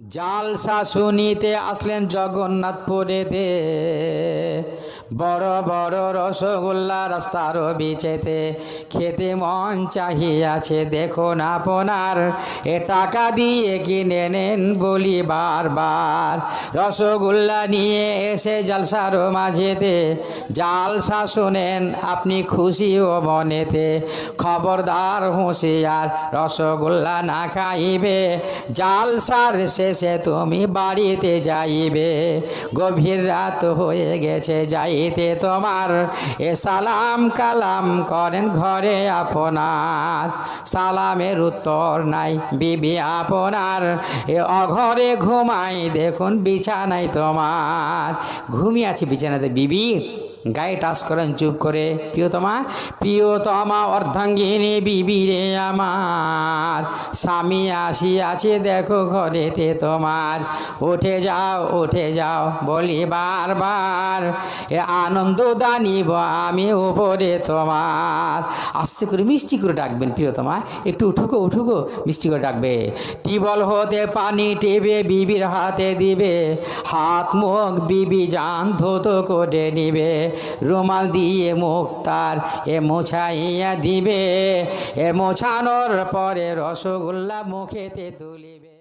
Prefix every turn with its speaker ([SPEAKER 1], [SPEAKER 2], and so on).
[SPEAKER 1] জালসা শুনিতে আসলেন জগন্নাথপুরেতে, বড় বড় রসগোল্লা রাস্তার বিচেতে, খেতে মন চাহিয়াছে দেখুন আপনার, এ টাকা দিয়ে কিনে নেন বলি বারবার। রসগোল্লা নিয়ে এসে জালসার মাঝেতে, জালসা শুনেন আপনি খুশি ও মনেতে, খবরদার হুঁশিয়ার রসগোল্লা না খাইবে, জালসার শেষে তুমি বাড়িতে যাইবে। গভীর রাত হয়ে গেছে যাইতে তোমার, এ সালাম কালাম করেন ঘরে আপনার, সালামের উত্তর নাই বিবি আপনার, এ অঘরে ঘুমাই দেখুন বিছানায় তোমার। ঘুমিয়ে আছে বিছানাতে বিবি, গায়ে টাচ করেন চুপ করে, প্রিয়তমা প্রিয়তমা অর্ধাঙ্গিনী বিবি রে আমার, স্বামী আসিয়াছে দেখো ঘরেতে তোমার, উঠে যাও বলি বারবার, এ আনন্দ দানিব আমি উপরে তোমার। আস্তে করে মিষ্টি করে ডাকবেন প্রিয়তমা, একটু উঠুকো মিষ্টি করে ডাকবে। টিবল হতে পানি টেবে বিবির হাতে দিবে, হাত মুখ বিবি জান ধৌত করে নিবে, রুমাল দিয়ে মুখ তার এ মোছাইয়া দিবে, এ মোছানোর পরে রসগোল্লা মুখেতে তুলিবে।